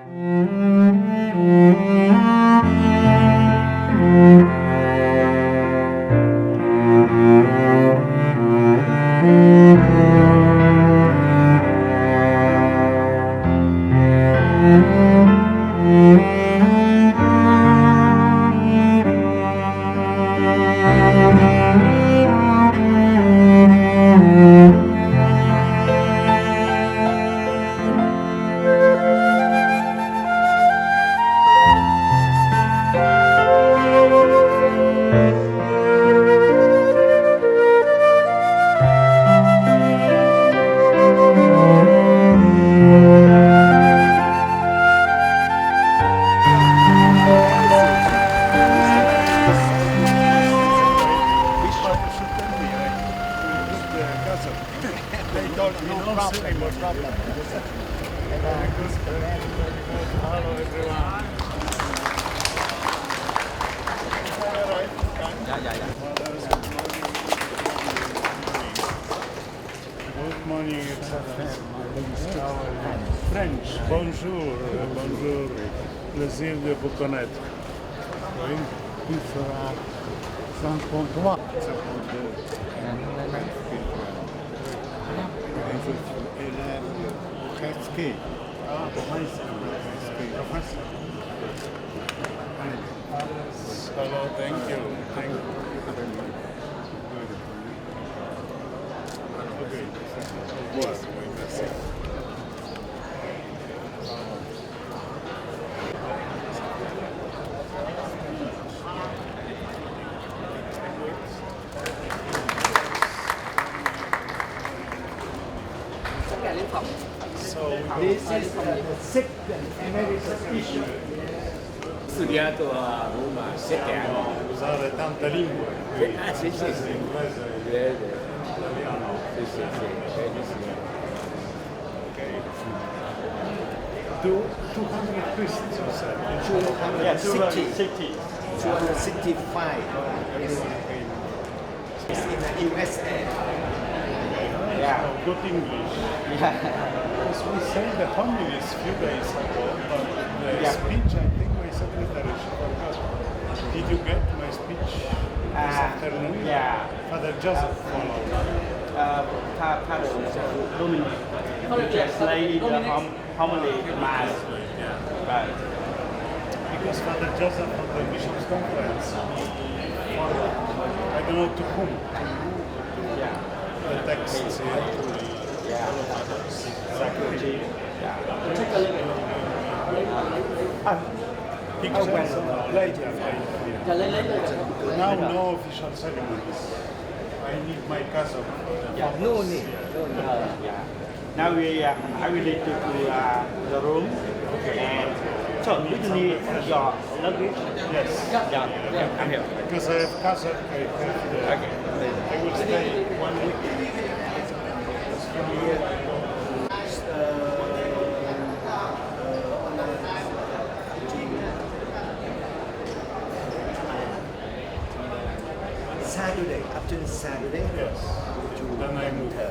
Good morning, French, bonjour, bonjour, plaisir de vous connaître. Oui. Il sera 53. 52. Élève presque. Hello, thank you. Thank you. Okay. Yes. This is the second American issue. Studiato a Roma 7 anni. Usare tante lingue. Ah, sì, sì, sì. Inglese, italiano. Sì, sì, sì, bellissimo. Okay. 200 priests, you said. 260. 265. It's in the USA. Yeah. Oh, good English. Yeah. Because we sang the homilies a few days ago, but the speech, I think my secretary forgot. Did you get my speech this afternoon? Yeah. Father Joseph followed. Father Dominic. Translate the homily mass. Right. Because Father Joseph at the Bishops' Conference followed, I don't know to whom, Yeah. the text here. Yeah. Exactly. Yeah. Take a look at Pictures later. it. Now no official ceremonies. I need my castle. Yeah. No need. Yeah. Now I will lead you to the room. Okay. And so you need your luggage. Yes. Yeah. I'm here. Because I have castle, I have the, Okay. I will stay 1 week. Saturday, after Saturday, Yes. to Then I move. winter.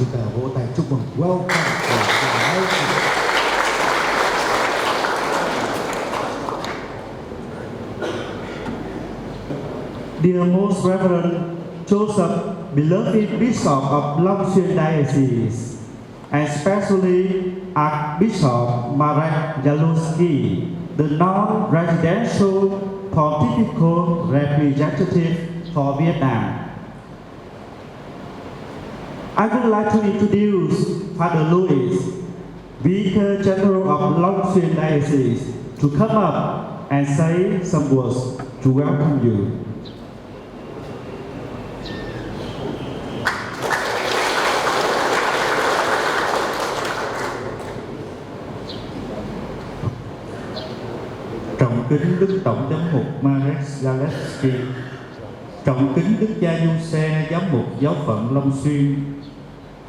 Chúng ta vỗ tay chúc mừng. Welcome. Dear Most Reverend Joseph, beloved Bishop of Xuyên Diocese, and especially Archbishop Marek Zalewski, the non-residential pontifical representative for Vietnam. I would like to introduce Father Louis, Vicar General of Xuyên Diocese, to come up and say some words to welcome you. Trọng kính Đức Tổng Giám mục Marek Zalewski, trọng kính Đức cha Giuse, Giám mục Giáo phận Long Xuyên.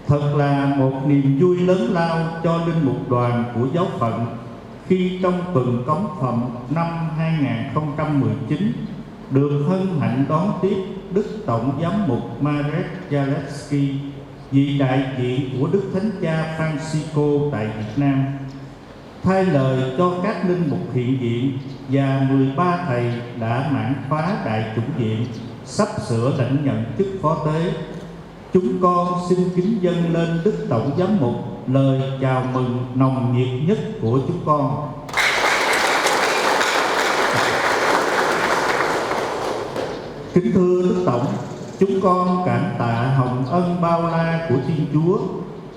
Thật là một niềm vui lớn lao cho Linh Mục Đoàn của Giáo phận khi trong tuần cống phẩm năm 2019 được hân hạnh đón tiếp Đức Tổng Giám mục Marek Zalewski, vị đại diện của Đức Thánh Cha Francisco tại Việt Nam, thay lời cho các linh mục hiện diện và 13 thầy đã mãn khóa đại chủng viện sắp sửa lãnh nhận chức phó tế. Chúng con xin kính dâng lên Đức Tổng Giám mục lời chào mừng nồng nhiệt nhất của chúng con. Kính thưa Đức Tổng, chúng con cảm tạ hồng ân bao la của Thiên Chúa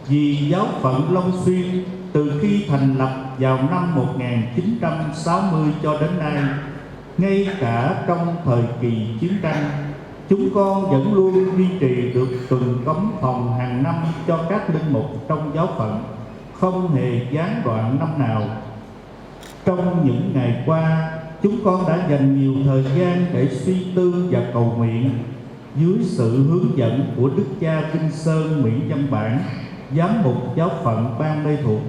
vì Giáo phận Long Xuyên từ khi thành lập vào năm 1960 cho đến nay, ngay cả trong thời kỳ chiến tranh, chúng con vẫn luôn duy trì được tuần cấm phòng hàng năm cho các linh mục trong giáo phận, không hề gián đoạn năm nào. Trong những ngày qua, chúng con đã dành nhiều thời gian để suy tư và cầu nguyện dưới sự hướng dẫn của Đức cha Vinh Sơn Nguyễn Văn Bản, Giám mục Giáo phận Ban Mê Thuộc.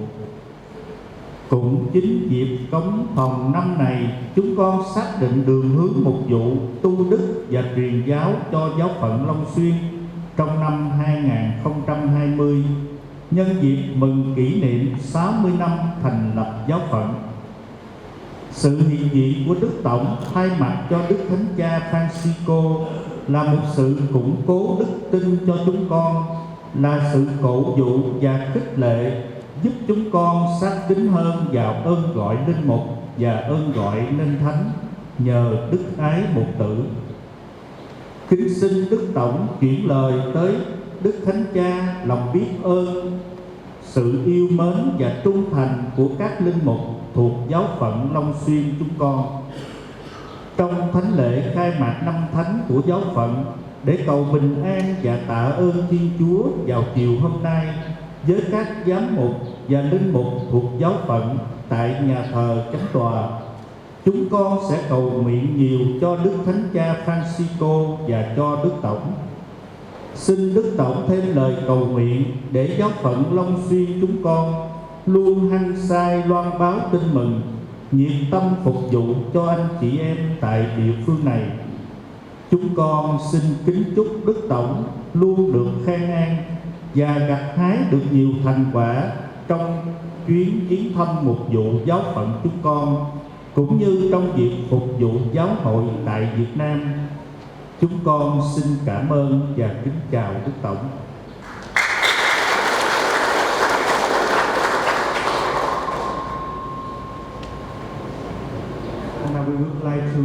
Cũng chính dịp cống phòng năm này, chúng con xác định đường hướng mục vụ tu đức và truyền giáo cho Giáo phận Long Xuyên trong năm 2020, nhân dịp mừng kỷ niệm 60 năm thành lập Giáo phận. Sự hiện diện của Đức Tổng thay mặt cho Đức Thánh Cha Francisco là một sự củng cố đức tin cho chúng con, là sự cổ vũ và khích lệ giúp chúng con sát tín hơn vào ơn gọi linh mục và ơn gọi nên thánh nhờ đức ái một tử. Kính xin Đức Tổng chuyển lời tới Đức Thánh Cha lòng biết ơn, sự yêu mến và trung thành của các linh mục thuộc Giáo phận Long Xuyên chúng con. Trong thánh lễ khai mạc năm thánh của Giáo phận, để cầu bình an và tạ ơn Thiên Chúa vào chiều hôm nay với các giám mục và linh mục thuộc Giáo phận tại nhà thờ Chánh tòa, chúng con sẽ cầu nguyện nhiều cho Đức Thánh Cha Francisco và cho Đức Tổng. Xin Đức Tổng thêm lời cầu nguyện để Giáo phận Long Xuyên chúng con luôn hăng say loan báo tin mừng, nhiệt tâm phục vụ cho anh chị em tại địa phương này. Chúng con xin kính chúc Đức Tổng luôn được khen an và gặt hái được nhiều thành quả trong chuyến viếng thăm mục vụ giáo phận chúng con, cũng như trong việc phục vụ giáo hội tại Việt Nam. Chúng con xin cảm ơn và kính chào Đức Tổng. And we would like to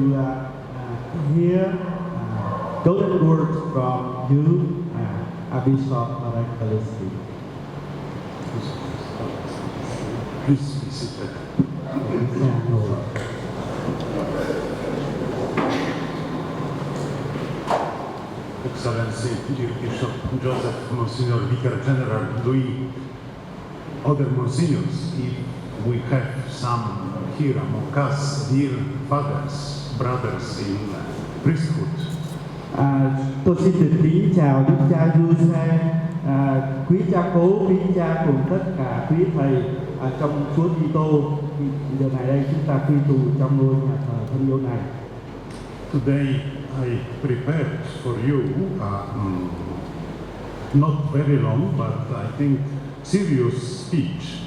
hear golden words from you, Archbishop Marek Zalewski. Please be seated. Excellency, dear Bishop Joseph, Monsignor Vicar General Louis, other Monsignors, if we have some here among us, dear fathers, brothers in priesthood. Tôi xin được kính chào Đức cha Giuse, quý cha cố, quý cha cùng tất cả quý thầy trong Chúa Kitô. Giờ này đây chúng ta quy tụ trong ngôi nhà thờ thân yêu này. Today I prepared for you not very long, but I think serious speech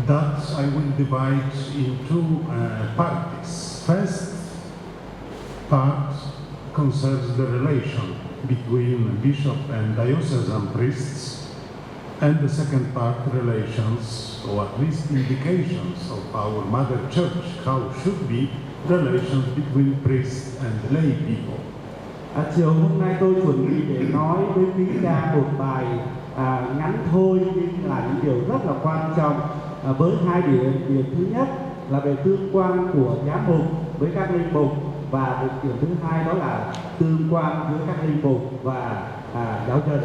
that I will divide into parts. First part concerns the relation between bishop and diocesan priests, and the second part relations, or at least indications of our Mother Church, how should be relations between priests and lay people. Chiều hôm nay tôi chuẩn bị để nói với quý cha một bài ngắn thôi nhưng là những điều rất là quan trọng với hai điểm. Điểm thứ nhất là về tương quan của giám mục với các linh mục, và điểm thứ hai đó là tương quan giữa các linh mục và giáo dân.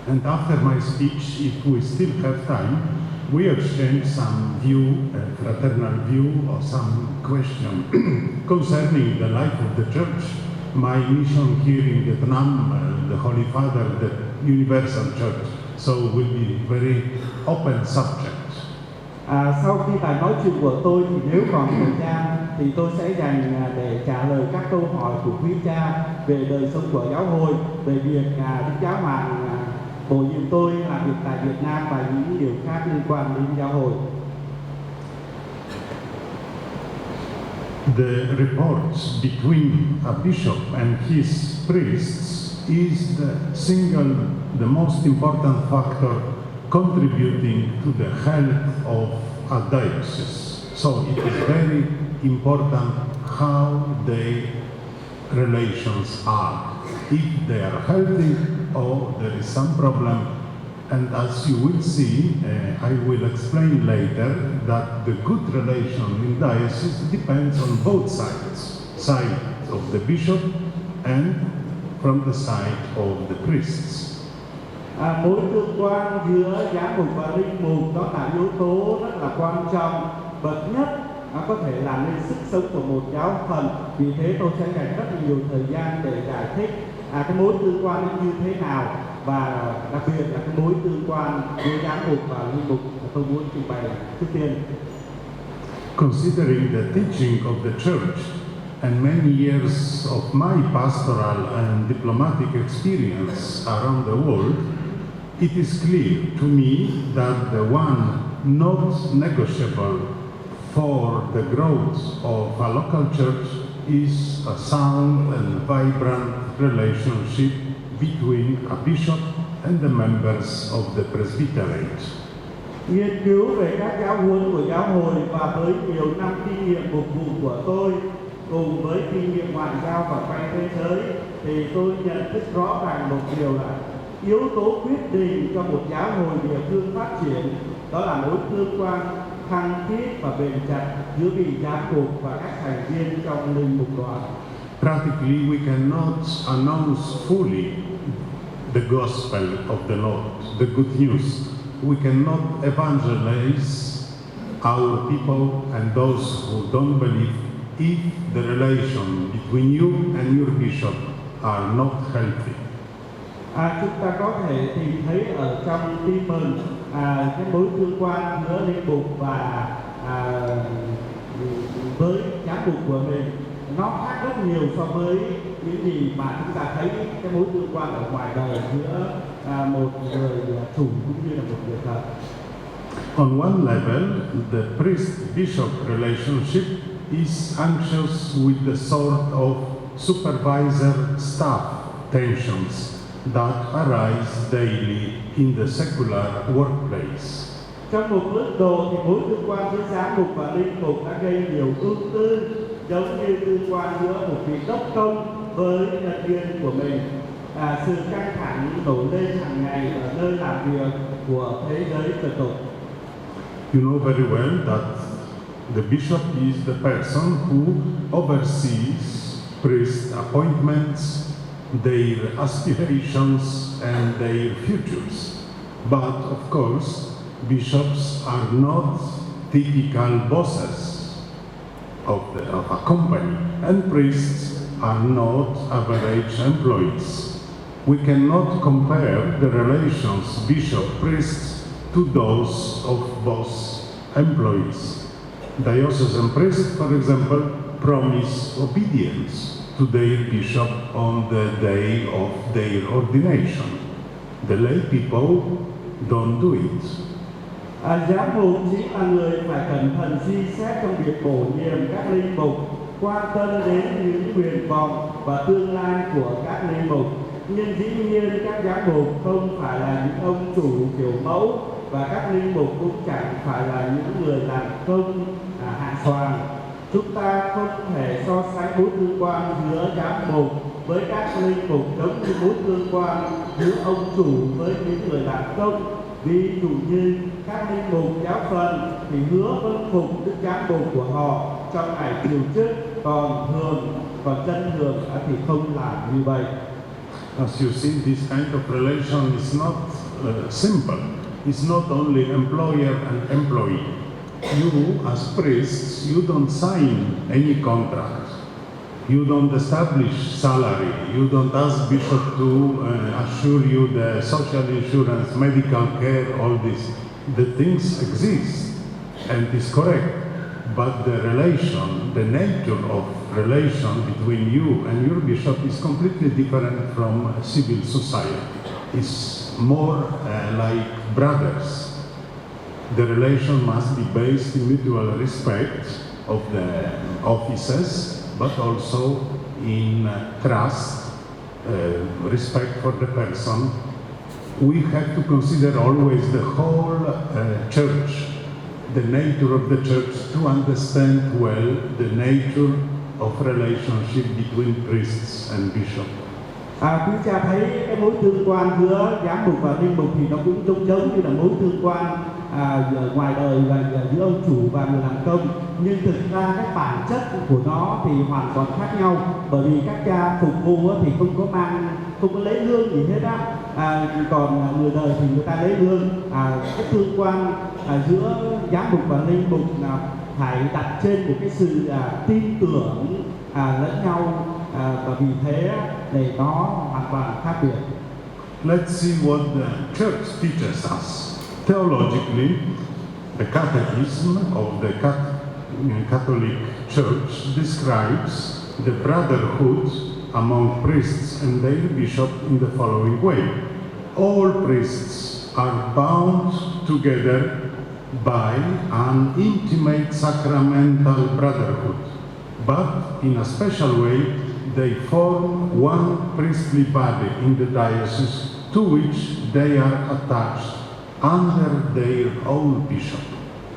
And after my speech, if we still have time, we exchange some view, fraternal view, or some question concerning the life of the Church, my mission here in Vietnam, the Holy Father, the Universal Church. So will be very open subject. Sau khi bài nói chuyện của tôi thì nếu còn thời gian thì tôi sẽ dành để trả lời các câu hỏi của quý cha về đời sống của giáo hội, về việc Đức Giáo Hoàng bổ nhiệm tôi làm việc tại Việt Nam và những điều khác liên quan đến giáo hội. The reports between a bishop and his priests is the most important factor contributing to the health of a diocese. So it is very important how their relations are. If they are healthy or there is some problem. And as you will see, I will explain later that the good relation in diocese depends on both sides. Side of the bishop and from the side of the priests. Mối tương quan giữa giám mục và linh mục đó là yếu tố rất là quan trọng, bậc nhất có thể làm nên sức sống của một giáo phận. Vì thế tôi sẽ dành rất là nhiều thời gian để giải thích cái mối tương quan như thế nào, và đặc biệt là cái mối tương quan giữa giám mục và linh mục tôi muốn trình bày trước tiên. Considering the teaching of the Church and many years of my pastoral and diplomatic experience around the world, it is clear to me that the one not negotiable for the growth of a local church is a sound and vibrant relationship between a bishop and the members of the presbyterate. Nghiên cứu về các giáo huấn của giáo hội và với nhiều năm kinh nghiệm phục vụ của tôi cùng với kinh nghiệm ngoại giao và quanh thế giới thì tôi nhận thức rõ ràng một điều là yếu tố quyết định cho một giáo hội địa phương phát triển đó là mối tương quan khăng khít và bền chặt giữa vị giám mục và các thành viên trong linh mục đoàn. Practically, we cannot announce fully the gospel of the Lord, the good news. We cannot evangelize our people and those who don't believe if the relation between you and your bishop are not healthy. Chúng ta có thể tìm thấy ở trong tin mừng cái mối tương quan giữa linh mục và với giám mục của mình nó khác rất nhiều so với những gì mà chúng ta thấy cái mối tương quan ở ngoài đời giữa một người chủ cũng như là một người thợ. On one level, the priest-bishop relationship is anxious with the sort of supervisor-staff tensions that arise daily in the secular workplace. Trong một mức độ thì mối tương quan giữa giám mục và linh mục đã gây nhiều ưu tư, giống như tương quan giữa một vị đốc công với nhân viên của mình. Sự căng thẳng nổi lên hàng ngày ở nơi làm việc của thế giới trật tục. You know very well that the bishop is the person who oversees priest appointments, their aspirations and their futures. But of course, bishops are not typical bosses of a company, and priests are not average employees. We cannot compare the relations bishop-priests to those of boss employees. Diocesan priests, for example, promise obedience to their bishop on the day of their ordination. The lay people don't do it. Giám mục chính là người phải cẩn thận suy xét trong việc bổ nhiệm các linh mục, quan tâm đến những nguyện vọng và tương lai của các linh mục. Nhưng dĩ nhiên các giám mục không phải là những ông chủ kiểu mẫu, và các linh mục cũng chẳng phải là những người làm công hạ soàng. Chúng ta không thể so sánh mối tương quan giữa giám mục với các linh mục giống như mối tương quan giữa ông chủ với những người làm công. Ví dụ như các linh mục giáo phận thì hứa vâng phục đức giám mục của họ trong ngày chiều chức, còn chân thường thì không làm như vậy. As you see, this kind of relation is not simple. It's not only employer and employee. You, as priests, you don't sign any contract. You don't establish salary. You don't ask bishop to assure you the social insurance, medical care, all this. The things exist and is correct. But the relation, the nature of relation between you and your bishop is completely different from civil society. It's more like brothers. The relation must be based in mutual respect of the offices, but also in trust, respect for the person. We have to consider always the whole church, the nature of the church, to understand well the nature of relationship between priests and bishop. Quý cha thấy cái mối tương quan giữa giám mục và linh mục thì nó cũng giống như là mối tương quan ngoài đời và giữa ông chủ và người làm công, nhưng thực ra cái bản chất của nó thì hoàn toàn khác nhau, bởi vì các cha phục vụ thì không có lấy lương gì hết á, còn người đời thì người ta lấy lương. Cái tương quan giữa giám mục và linh mục là phải đặt trên một cái sự tin tưởng lẫn nhau, và vì thế để nó hoàn toàn khác biệt. Let's see what the church teaches us. Theologically, the Catechism of the Catholic Church describes the brotherhood among priests and their bishop in the following way. All priests are bound together by an intimate sacramental brotherhood, but in a special way they form one priestly body in the diocese to which they are attached under their own bishop.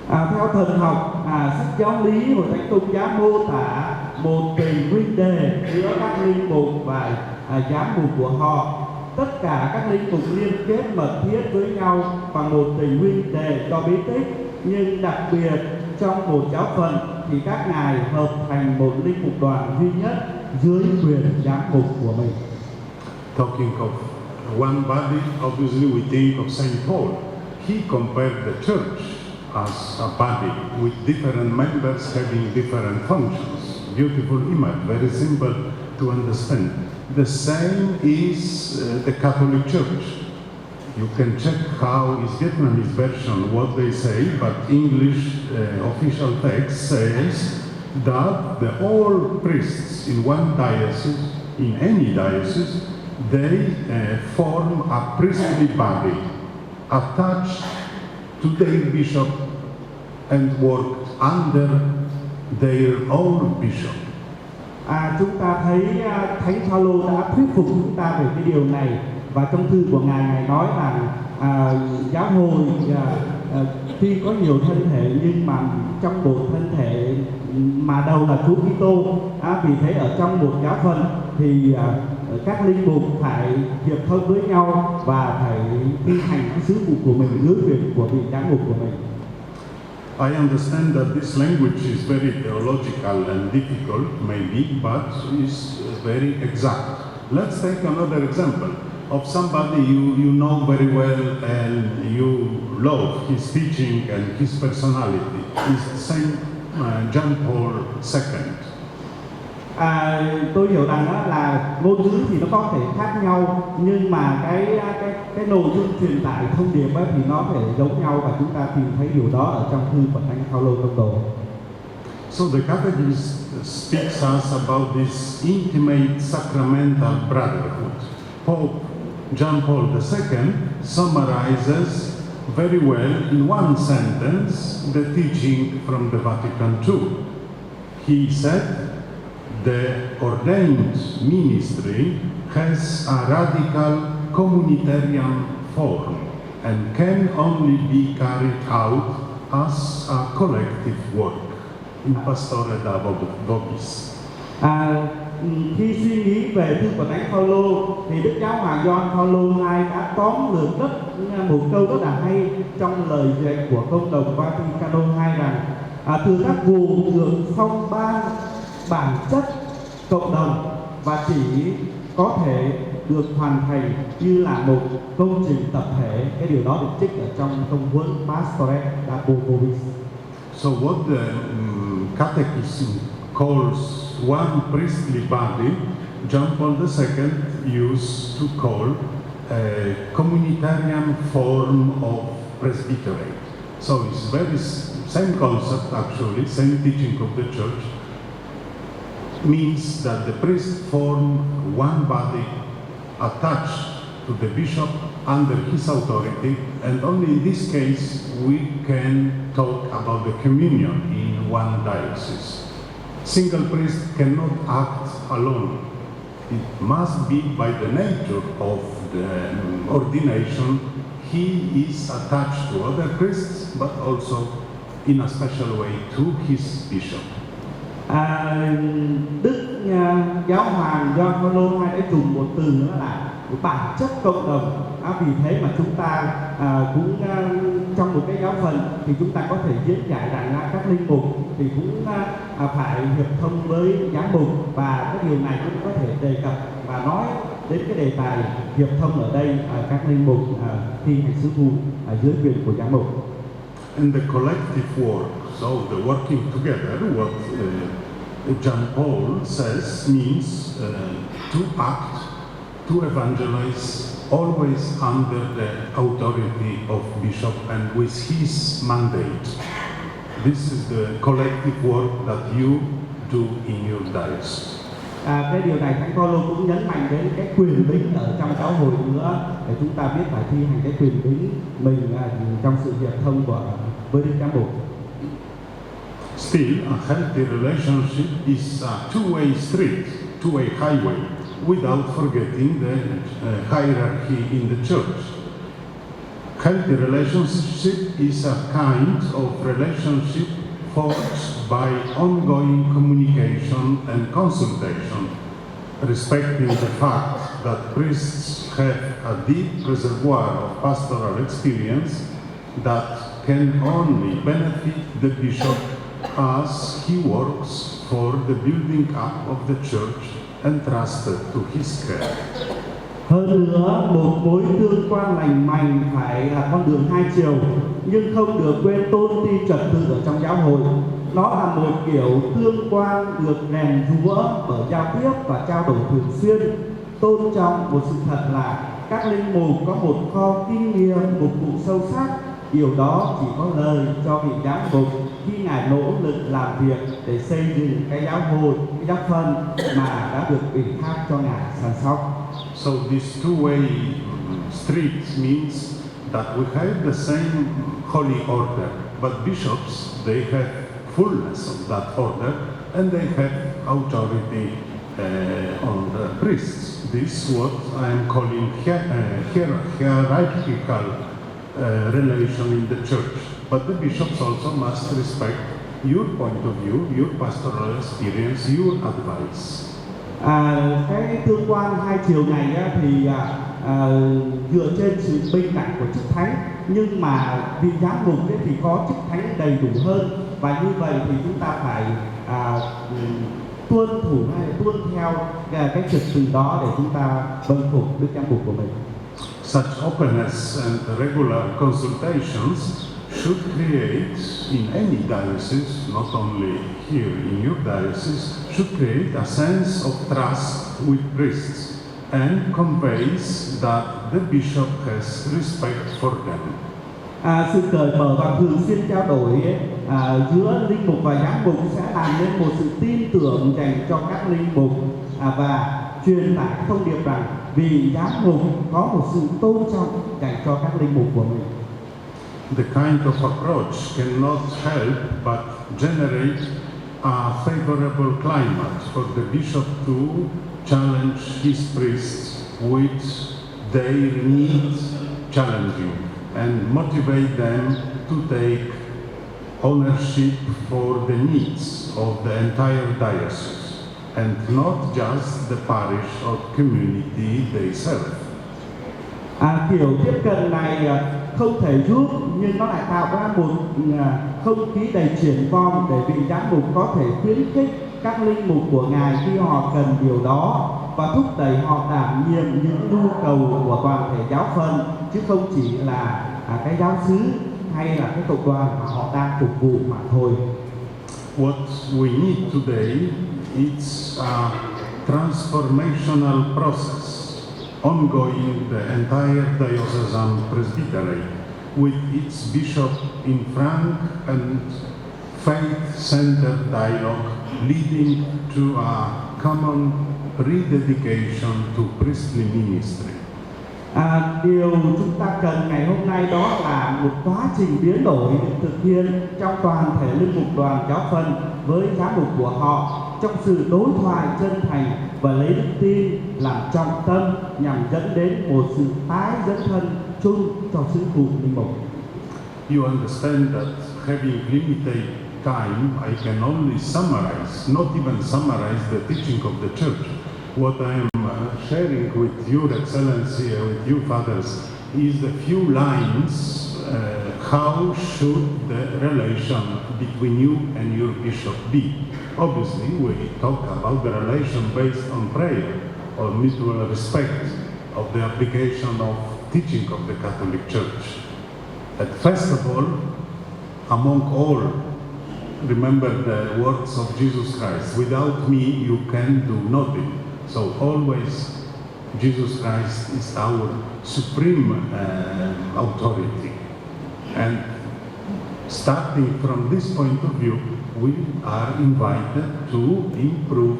Theo thần học, sách giáo lý của Thánh Tông Giáo mô tả một tình huynh đệ giữa các linh mục và giám mục của họ. Tất cả các linh mục liên kết mật thiết với nhau bằng một tình huynh đệ do bí tích, nhưng đặc biệt trong một giáo phận thì các ngài hợp thành một linh mục đoàn duy nhất dưới quyền giám mục của mình. Talking of one body, obviously we think of Saint Paul. He compared the church as a body with different members having different functions. Beautiful image, very simple to understand. The same is the Catholic Church. You can check how is Vietnamese version, what they say, but English official text says that the all priests in one diocese, in any diocese, they form a priestly body attached to their bishop and worked under their own bishop. Chúng ta thấy Thánh Phaolô đã thuyết phục chúng ta về cái điều này, và trong thư của ngài nói rằng giáo hội tuy có nhiều thân thể nhưng mà trong một thân thể mà đầu là Chúa Kitô. Vì thế ở trong một giáo phận thì các linh mục phải hiệp thông với nhau và phải thi hành cái sứ vụ của mình dưới quyền của vị giám mục của mình. I understand that this language is very theological and difficult, maybe, but is very exact. Let's take another example of somebody you know very well and you love his teaching and his personality. Is Saint John Paul II. Tôi hiểu rằng là ngôn ngữ thì nó có thể khác nhau, nhưng mà cái nội dung truyền tải thông điệp thì nó phải giống nhau, và chúng ta tìm thấy điều đó ở trong thư của Thánh Phaolô Tông Đồ. So the Catechism speaks us about this intimate sacramental brotherhood. Pope John Paul II summarizes very well in one sentence the teaching from the Vatican II. He said, the ordained ministry has a radical communitarian form and can only be carried out as a collective work. In Pastore da Vobis. Khi suy nghĩ về thư của Thánh Phaolô thì Đức Giáo Hoàng Gioan Phaolô II đã tóm lược một câu rất là hay trong lời dạy của Công đồng Vaticano II rằng thừa các vụ được phong ban bản chất cộng đồng và chỉ có thể được hoàn thành như là một công trình tập thể. Cái điều đó được trích ở trong công huấn Pastore da Vobis. So what the Catechism calls one priestly body, John Paul II used to call a communitarian form of presbyterate. So it's very same concept actually, same teaching of the Church, means that the priest form one body attached to the bishop under his authority, and only in this case we can talk about the communion in one diocese. Single priest cannot act alone. It must be by the nature of the ordination. He is attached to other priests, but also in a special way to his bishop. Đức Giáo Hoàng Gioan Phaolô II đã dùng một từ nữa là bản chất cộng đồng. Vì thế mà chúng ta cũng trong một cái giáo phận thì chúng ta có thể diễn giải rằng các linh mục thì cũng phải hiệp thông với giám mục, và cái điều này cũng có thể đề cập và nói đến cái đề tài hiệp thông ở đây, các linh mục thi hành sứ vụ dưới quyền của giám mục. And the collective work, so the working together, what John Paul says means to act, to evangelize, always under the authority of bishop and with his mandate. This is the collective work that you do in your diocese. Cái điều này Thánh Phaolô cũng nhấn mạnh đến cái quyền bính ở trong giáo hội nữa, để chúng ta biết phải thi hành cái quyền bính mình trong sự hiệp thông với Đức Giám mục. Still, a healthy relationship is a two-way street, two-way highway, without forgetting the hierarchy in the church. Healthy relationship is a kind of relationship forged by ongoing communication and consultation, respecting the fact that priests have a deep reservoir of pastoral experience that can only benefit the bishop as he works for the building up of the church entrusted to his care. Hơn nữa, một mối tương quan lành mạnh phải là con đường hai chiều, nhưng không được quên tôn ti trật tự ở trong giáo hội. Nó là một kiểu tương quan được rèn rũa bởi giao tiếp và trao đổi thường xuyên. Tôn trọng một sự thật là các linh mục có một kho kinh nghiệm mục vụ sâu sắc. Điều đó chỉ có lời cho vị giám mục khi ngài nỗ lực làm việc để xây dựng cái giáo hội, cái giáo phận mà đã được ủy thác cho ngài săn sóc. So this two-way street means that we have the same holy order, but bishops, they have fullness of that order and they have authority on the priests. This is what I am calling hierarchical relation in the church. But the bishops also must respect your point of view, your pastoral experience, your advice. Cái tương quan hai chiều này thì dựa trên sự bình đẳng của chức thánh, nhưng mà vị giám mục thì có chức thánh đầy đủ hơn, và như vậy thì chúng ta phải tuân thủ hay tuân theo cái trật tự đó để chúng ta vâng phục đức giám mục của mình. Such openness and regular consultations should create in any diocese, not only here in your diocese, should create a sense of trust with priests and conveys that the bishop has respect for them. Sự cởi mở và thường xuyên trao đổi giữa linh mục và giám mục sẽ làm nên một sự tin tưởng dành cho các linh mục và truyền tải thông điệp rằng vì giám mục có một sự tôn trọng dành cho các linh mục của mình. The kind of approach cannot help but generate a favorable climate for the bishop to challenge his priests with their needs challenging and motivate them to take ownership for the needs of the entire diocese and not just the parish or community they serve. Kiểu tiếp cận này không thể giúp nhưng nó lại tạo ra một không khí đầy triển vọng để vị giám mục có thể khuyến khích các linh mục của ngài khi họ cần điều đó và thúc đẩy họ đảm nhiệm những nhu cầu của toàn thể giáo phận, chứ không chỉ là cái giáo xứ hay là cái cộng đoàn mà họ đang phục vụ mà thôi. What we need today is a transformational process ongoing the entire diocesan presbyterate with its bishop in frank and faith-centered dialogue leading to a common rededication to priestly ministry. Điều chúng ta cần ngày hôm nay đó là một quá trình biến đổi được thực hiện trong toàn thể linh mục đoàn giáo phận với giám mục của họ trong sự đối thoại chân thành và lấy đức tin làm trọng tâm nhằm dẫn đến một sự tái dấn thân chung cho sứ vụ linh mục. You understand that having limited time, I can only summarize, not even summarize the teaching of the Church. What I am sharing with Your Excellency, with you fathers, is the few lines how should the relation between you and your bishop be. Obviously, we talk about the relation based on prayer or mutual respect of the application of teaching of the Catholic Church. But first of all, among all, remember the words of Jesus Christ, without me you can do nothing. So always Jesus Christ is our supreme authority. And starting from this point of view, we are invited to improve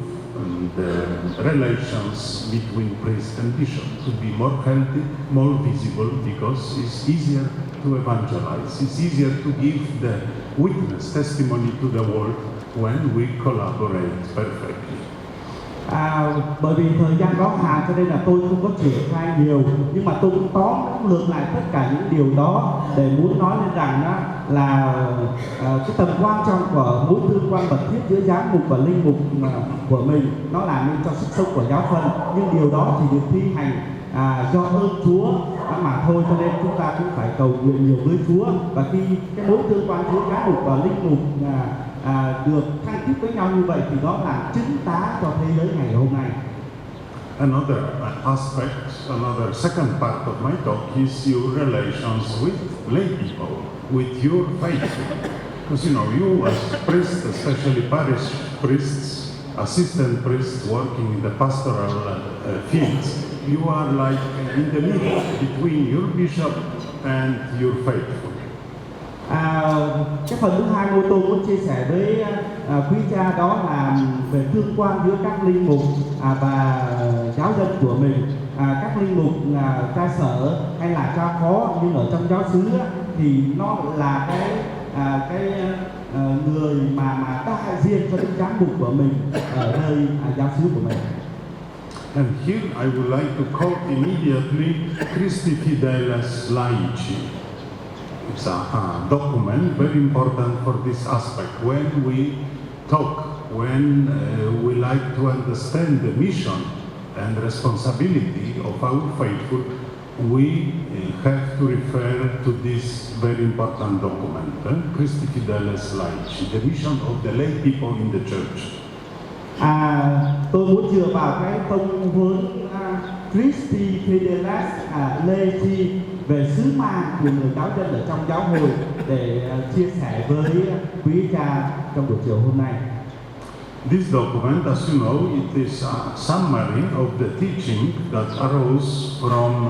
the relations between priest and bishop, to be more healthy, more visible, because it's easier to evangelize. It's easier to give the witness, testimony to the world when we collaborate perfectly. Bởi vì thời gian có hạn cho nên là tôi không có triển khai nhiều, nhưng mà tôi cũng tóm lược lại tất cả những điều đó để muốn nói lên rằng đó là cái tầm quan trọng của mối tương quan mật thiết giữa giám mục và linh mục của mình, nó làm nên cho sức sống của giáo phận, nhưng điều đó chỉ được thi hành do ơn Chúa mà thôi, cho nên chúng ta cũng phải cầu nguyện nhiều với Chúa. Và khi cái mối tương quan giữa giám mục và linh mục được khăng khít với nhau như vậy thì đó là chứng tá cho thế giới ngày hôm nay. Another aspect, another second part of my talk is your relations with lay people, with your faithful. Because you as priests, especially parish priests, assistant priests working in the pastoral fields, you are like in the middle between your bishop and your faithful. Cái phần thứ hai tôi muốn chia sẻ với quý cha đó là về tương quan giữa các linh mục và giáo dân của mình. Các linh mục cha sở hay là cha phó nhưng ở trong giáo xứ thì nó là cái người mà đại diện cho đức giám mục của mình ở nơi giáo xứ của mình. And here I would like to quote immediately Christi Fideles Laici. It's a document very important for this aspect. When we talk, when we like to understand the mission and responsibility of our faithful, we have to refer to this very important document, Christi Fideles Laici, the mission of the lay people in the church. Tôi muốn dựa vào cái thông huấn Christi Fideles Laici về sứ mạng của người giáo dân ở trong giáo hội để chia sẻ với quý cha trong buổi chiều hôm nay. This document, as you know, it is a summary of the teaching that arose from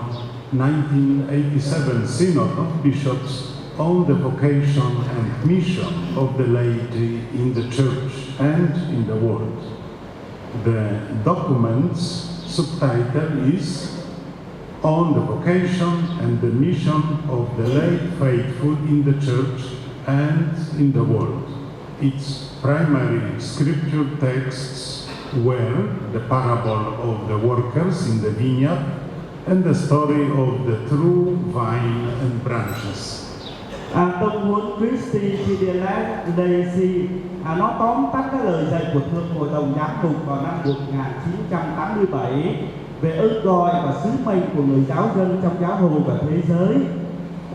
1987 Synod of Bishops on the vocation and mission of the laity in the church and in the world. The document's subtitle is On the Vocation and the Mission of the Lay Faithful in the Church and in the World. Its primary scripture texts were the parable of the workers in the vineyard and the story of the true vine and branches. Tông huấn Christi Fidelis nó tóm tắt cái lời dạy của Thượng Hội đồng Giám mục vào năm 1987 về ơn gọi và sứ mệnh của người giáo dân trong giáo hội và thế giới.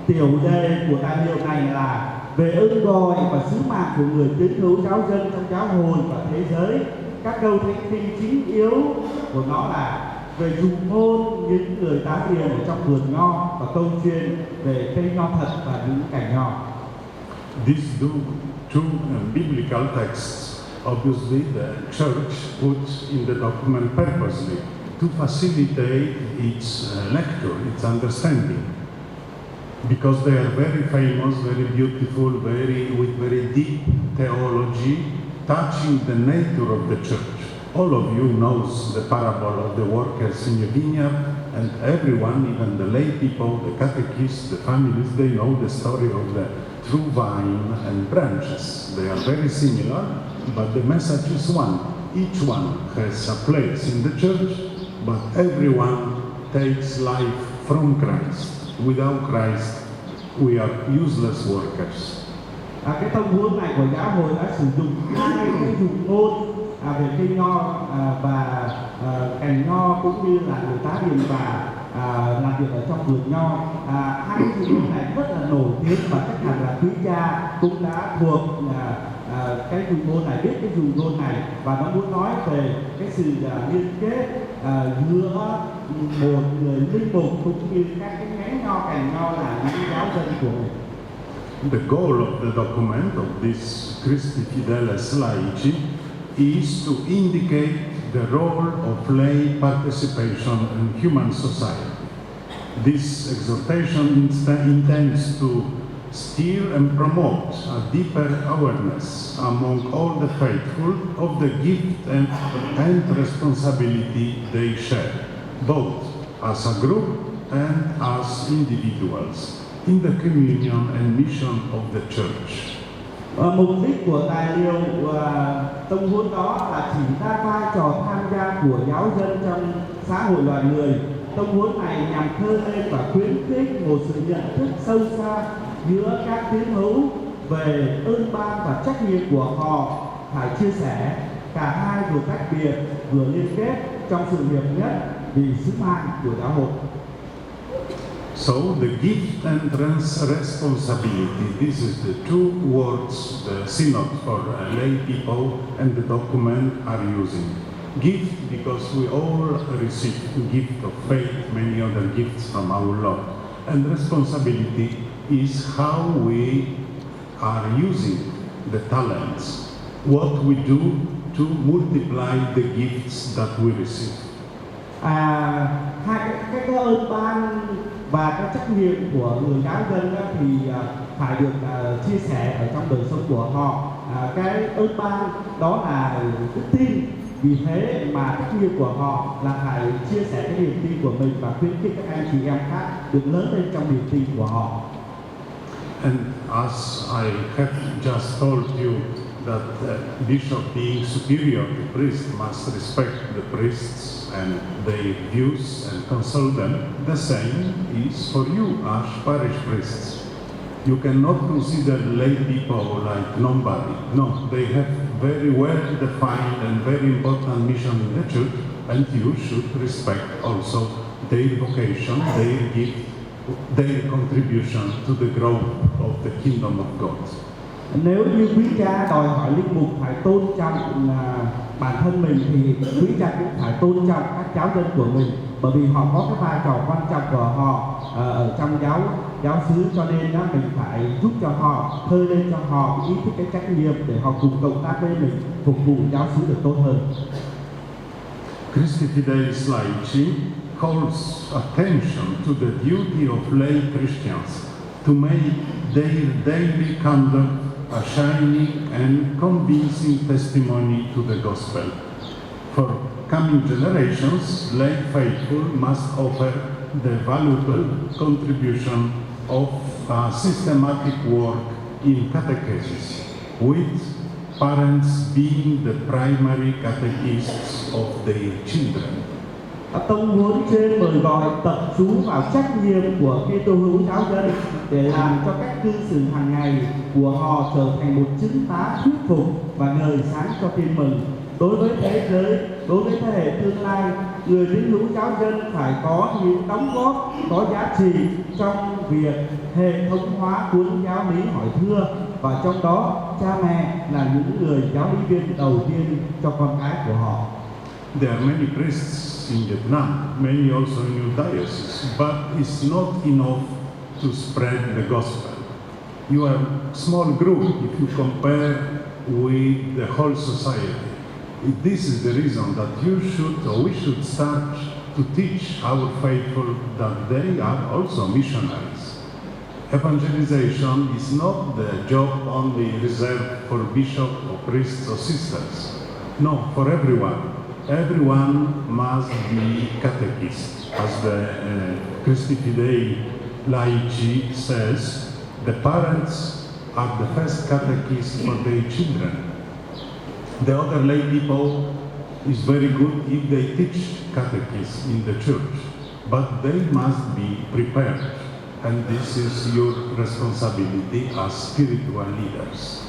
Tiểu đề của tài liệu này là về ơn gọi và sứ mạng của người tín hữu giáo dân trong giáo hội và thế giới. Các câu thánh kinh chính yếu của nó là về dùng ngôn những người tá điền ở trong vườn nho và câu chuyện về cây nho thật và những cành nho. These two biblical texts, obviously the church put in the document purposely to facilitate its lecture, its understanding, because they are very famous, very beautiful, with very deep theology, touching the nature of the church. All of you knows the parable of the workers in the vineyard, and everyone, even the lay people, the catechists, the families, they know the story of the true vine and branches. They are very similar, but the message is one. Each one has a place in the church, but everyone takes life from Christ. Without Christ, we are useless workers. Cái tông huấn này của giáo hội đã sử dụng hai cái dùng ngôn về cây nho và cành nho, cũng như là người tá điền và làm việc ở trong vườn nho. Hai cái dùng ngôn này rất là nổi tiếng và chắc hẳn là quý cha cũng đã thuộc cái dùng ngôn này, biết cái dùng ngôn này, và nó muốn nói về cái sự liên kết giữa một người linh mục cũng như các cái nhánh nho, cành nho là những giáo dân của mình. The goal of the document of this Christi Fidelis Laici is to indicate the role of lay participation in human society. This exhortation intends to steer and promote a deeper awareness among all the faithful of the gift and responsibility they share, both as a group and as individuals, in the communion and mission of the church. Mục đích của tài liệu tông huấn đó là chỉ ra vai trò tham gia của giáo dân trong xã hội loài người. Tông huấn này nhằm khơi lên và khuyến khích một sự nhận thức sâu xa giữa các tín hữu về ơn ban và trách nhiệm của họ phải chia sẻ. Cả hai vừa tách biệt vừa liên kết trong sự hiệp nhất vì sứ mạng của giáo hội. So the gift and responsibility, this is the two words the Synod for lay people and the document are using. Gift, because we all receive gift of faith, many other gifts from our Lord. And responsibility is how we are using the talents, what we do to multiply the gifts that we receive. Hai cái ơn ban và cái trách nhiệm của người giáo dân thì phải được chia sẻ ở trong đời sống của họ. Cái ơn ban đó là đức tin, vì thế mà trách nhiệm của họ là phải chia sẻ cái niềm tin của mình và khuyến khích các anh chị em khác được lớn lên trong niềm tin của họ. And as I have just told you that the bishop being superior to priest must respect the priests and their views and consult them, the same is for you as parish priests. You cannot consider lay people like nobody. No, they have very well defined and very important mission in the church, and you should respect also their vocation, their gift, their contribution to the growth of the kingdom of God. Nếu như quý cha đòi hỏi linh mục phải tôn trọng bản thân mình thì quý cha cũng phải tôn trọng các giáo dân của mình, bởi vì họ có cái vai trò quan trọng của họ ở trong giáo xứ, cho nên mình phải giúp cho họ, khơi lên cho họ ý thức cái trách nhiệm để họ cùng cộng tác với mình phục vụ giáo xứ được tốt hơn. Christi Fidelis Laici calls attention to the duty of lay Christians to make their daily conduct a shining and convincing testimony to the gospel. For coming generations, lay faithful must offer the valuable contribution of systematic work in catechesis, with parents being the primary catechists of their children. Tông huấn trên mời gọi tập trung vào trách nhiệm của Kitô hữu giáo dân để làm cho các cư xử hàng ngày của họ trở thành một chứng tá thuyết phục và ngời sáng cho tin mừng. Đối với thế giới, đối với thế hệ tương lai, người tín hữu giáo dân phải có những đóng góp có giá trị trong việc hệ thống hóa cuốn giáo lý hỏi thưa, và trong đó cha mẹ là những người giáo lý viên đầu tiên cho con cái của họ. There are many priests in Vietnam, many also in new dioceses, but it's not enough to spread the gospel. You are a small group if you compare with the whole society. This is the reason that you should, or we should start to teach our faithful that they are also missionaries. Evangelization is not the job only reserved for bishops or priests or sisters. No, for everyone. Everyone must be catechist. As the Christi Fidei Laici says, the parents are the first catechists for their children. The other lay people is very good if they teach catechism in the church, but they must be prepared, and this is your responsibility as spiritual leaders.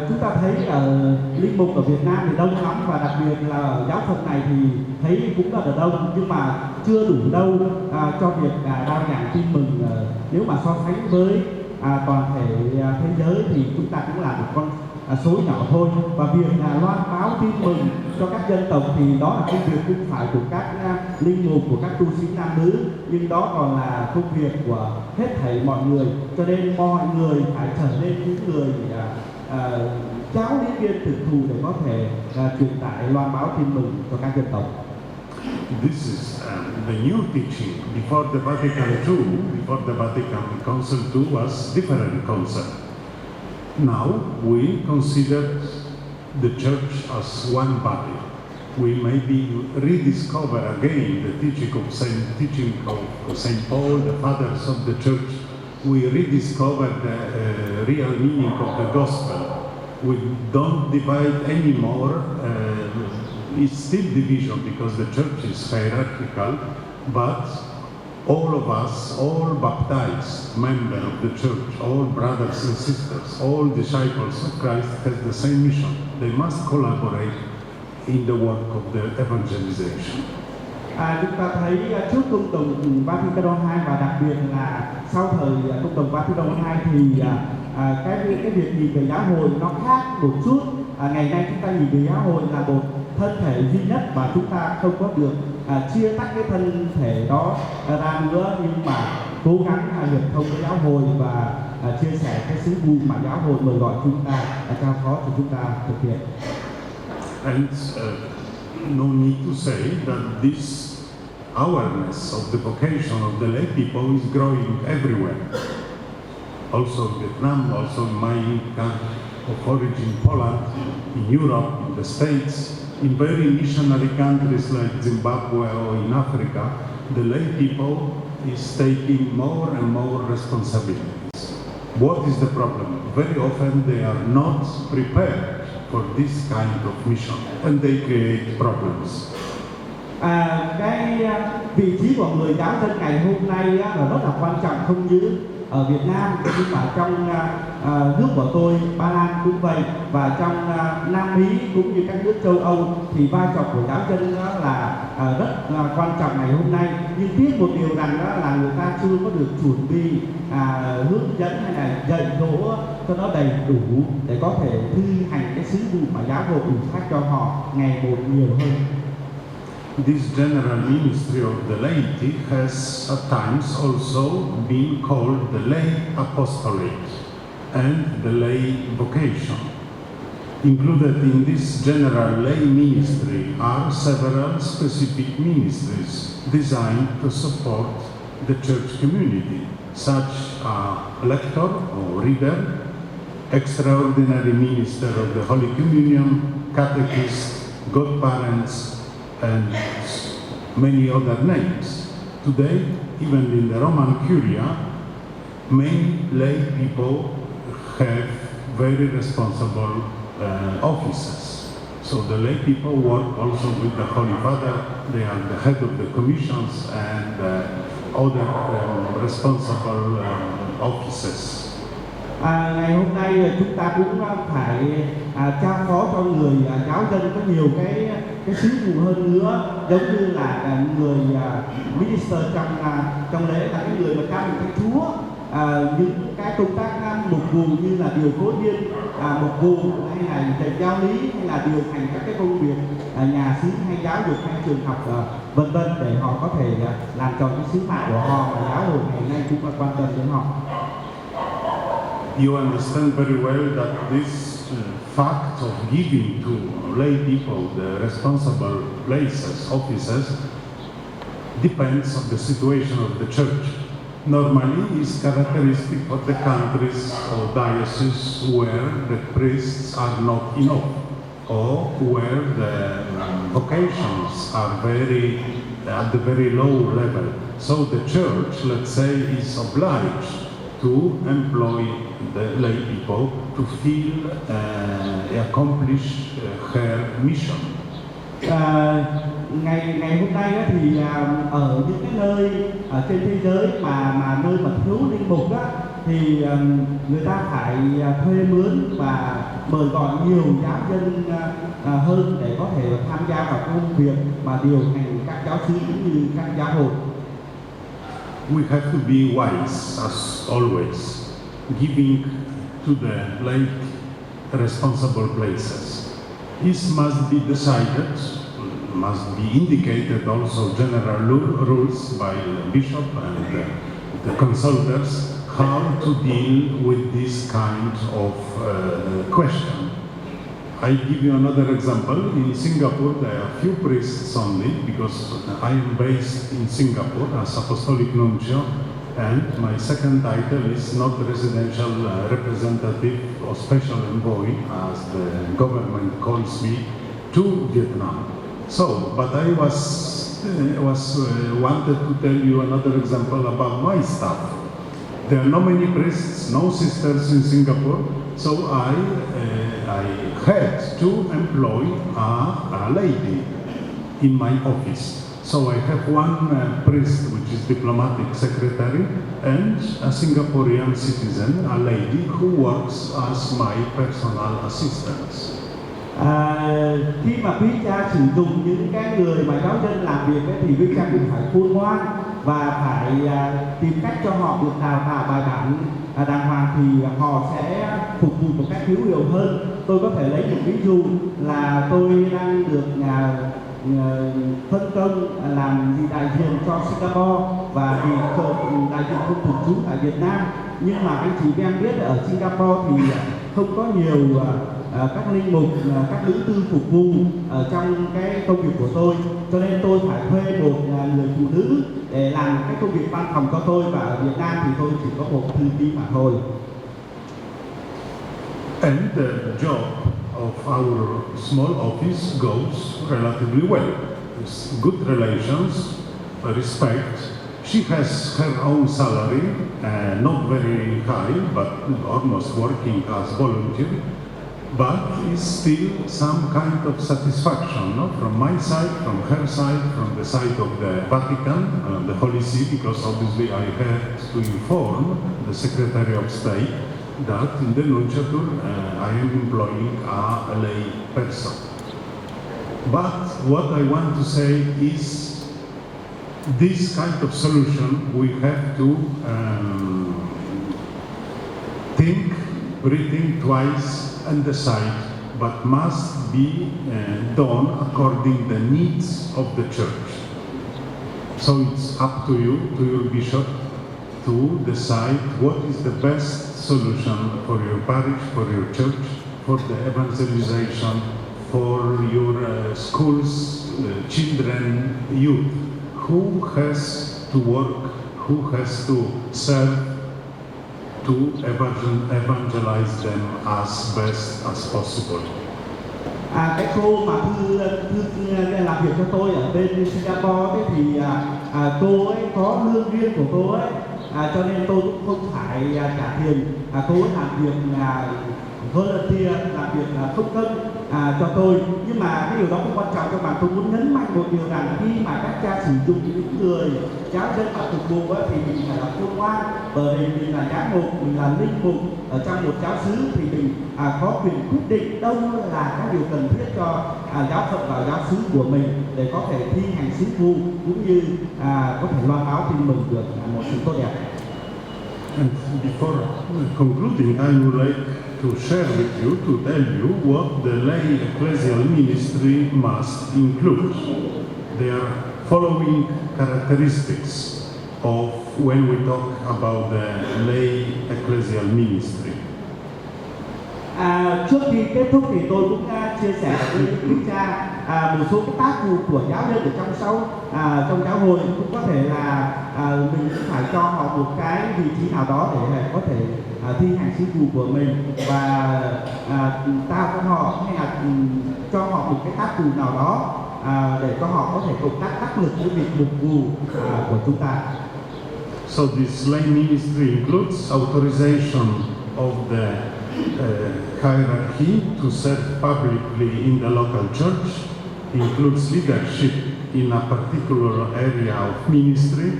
Chúng ta thấy ở linh mục ở Việt Nam thì đông lắm, và đặc biệt là ở giáo phận này thì thấy cũng rất là đông, nhưng mà chưa đủ đâu cho việc rao giảng tin mừng. Nếu mà so sánh với toàn thể thế giới thì chúng ta cũng là một con số nhỏ thôi, và việc loan báo tin mừng cho các dân tộc thì đó là công việc không phải của các linh mục, của các tu sĩ nam nữ, nhưng đó còn là công việc của hết thảy mọi người. Cho nên mọi người phải trở nên những người giáo lý viên thực thụ để có thể truyền tải loan báo tin mừng cho các dân tộc. This is the new teaching. Before the Vatican II, before the Vatican Council II was different concept. Now we consider the church as one body. We maybe rediscover again the teaching of Saint Paul, the fathers of the church. We rediscover the real meaning of the gospel. We don't divide anymore. It's still division because the church is hierarchical, but all of us, all baptized members of the church, all brothers and sisters, all disciples of Christ has the same mission. They must collaborate in the work of the evangelization. Chúng ta thấy trước công đồng Vatican II và đặc biệt là sau thời công đồng Vatican II thì cái việc nhìn về giáo hội nó khác một chút. Ngày nay chúng ta nhìn về giáo hội là một thân thể duy nhất, và chúng ta không có được chia tách cái thân thể đó ra nữa, nhưng mà cố gắng hiệp thông với giáo hội và chia sẻ cái sứ vụ mà giáo hội mời gọi chúng ta trao phó cho chúng ta thực hiện. And no need to say that this awareness of the vocation of the lay people is growing everywhere. Also in Vietnam, also in my country of origin, Poland, in Europe, in the States, in very missionary countries like Zimbabwe or in Africa, the lay people is taking more and more responsibilities. What is the problem? Very often they are not prepared for this kind of mission, and they create problems. Cái vị trí của người giáo dân ngày hôm nay là rất là quan trọng, không như ở Việt Nam nhưng mà trong nước của tôi, Ba Lan cũng vậy, và trong Nam Mỹ cũng như các nước châu Âu thì vai trò của giáo dân đó là rất quan trọng ngày hôm nay. Nhưng tiếc một điều rằng đó là người ta chưa có được chuẩn bị hướng dẫn hay là dạy dỗ cho nó đầy đủ để có thể thi hành cái sứ vụ mà giáo hội ủy thác cho họ ngày một nhiều hơn. This general ministry of the laity has at times also been called the lay apostolate and the lay vocation. Included in this general lay ministry are several specific ministries designed to support the church community. such a lector or reader, extraordinary minister of the Holy Communion, catechist, godparents, and many other names. Today, even in the Roman Curia, many lay people have very responsible offices. So the lay people work also with the Holy Father. They are the head of the commissions and other responsible offices. Ngày hôm nay chúng ta cũng phải trao phó cho người giáo dân có nhiều cái sứ vụ hơn nữa, giống như là người minister trong lễ là cái người mà cai cái Chúa, những cái công tác mục vụ như là điều phối viên mục vụ hay là thầy giáo lý hay là điều hành các cái công việc nhà xứ hay giáo dục hay trường học vân vân, để họ có thể làm tròn cái sứ mạng của họ, và giáo hội ngày nay cũng quan tâm đến họ. You understand very well that this fact of giving to lay people the responsible places, offices, depends on the situation of the church. Normally is characteristic of the countries or dioceses where the priests are not enough, or where the vocations are at the very low level. So the church, let's say, is obliged to employ the lay people to accomplish her mission. Ngày hôm nay thì ở những cái nơi trên thế giới mà nơi mà thiếu linh mục thì người ta phải thuê mướn và mời gọi nhiều giáo dân hơn để có thể tham gia vào công việc mà điều hành các giáo sứ cũng như các giáo hội. We have to be wise as always, giving to the lay responsible places. This must be decided, must be indicated also general rules by the bishop and the consultors how to deal with this kind of question. I give you another example. In Singapore, there are few priests only, because I am based in Singapore as Apostolic Nuncio, and my second title is not residential representative or special envoy, as the government calls me, to Vietnam. So, but I wanted to tell you another example about my staff. There are no many priests, no sisters in Singapore, so I had to employ a lady in my office. So I have one priest, which is diplomatic secretary, and a Singaporean citizen, a lady who works as my personal assistant. Khi mà quý cha sử dụng những cái người mà giáo dân làm việc thì quý cha cũng phải khôn ngoan và phải tìm cách cho họ được đào tạo bài bản đàng hoàng, thì họ sẽ phục vụ một cách hữu hiệu hơn. Tôi có thể lấy một ví dụ là tôi đang được phân công làm đại diện cho Singapore và đại diện không thường trú tại Việt Nam, nhưng mà anh chị em biết ở Singapore thì không có nhiều các linh mục, các nữ tư phục vụ ở trong cái công việc của tôi, cho nên tôi phải thuê một người phụ nữ để làm cái công việc văn phòng cho tôi, và ở Việt Nam thì tôi chỉ có một thư ký mà thôi. And the job of our small office goes relatively well. There's good relations, respect. She has her own salary, not very high, but almost working as volunteer. But is still some kind of satisfaction, no? From my side, from her side, from the side of the Vatican, the Holy See, because obviously I had to inform the Secretary of State that in the nunciature I am employing a lay person. But what I want to say is this kind of solution we have to think, breathing twice and decide, but must be done according to the needs of the church. So it's up to you, to your bishop, to decide what is the best solution for your parish, for your church, for the evangelization, for your schools, children, youth. Who has to work, who has to serve to evangelize them as best as possible. Cái cô mà thư làm việc cho tôi ở bên Singapore ấy, thì cô ấy có lương riêng của cô ấy, cho nên tôi cũng không phải trả tiền. Cô ấy làm việc volunteer, làm việc không công cho tôi. Nhưng mà cái điều đó cũng quan trọng cho bạn. Tôi muốn nhấn mạnh một điều rằng khi mà các cha sử dụng những người giáo dân mà phục vụ thì mình phải là khôn ngoan, bởi vì mình là giám mục, mình là linh mục ở trong một giáo xứ thì mình có quyền quyết định đâu là các điều cần thiết cho giáo phận và giáo xứ của mình để có thể thi hành sứ vụ cũng như có thể loan báo tin mừng được một sự tốt đẹp. And before concluding, I would like to share with you, to tell you what the lay ecclesial ministry must include. There are following characteristics of when we talk about the lay ecclesial ministry. Trước khi kết thúc thì tôi cũng chia sẻ với quý cha một số cái tác vụ của giáo dân ở trong giáo hội. Cũng có thể là mình cũng phải cho họ một cái vị trí nào đó để có thể thi hành sứ vụ của mình, và trao cho họ hay là cho họ một cái tác vụ nào đó để cho họ có thể cộng tác đắc lực với việc mục vụ của chúng ta. So this lay ministry includes authorization of the hierarchy to serve publicly in the local church, includes leadership in a particular area of ministry,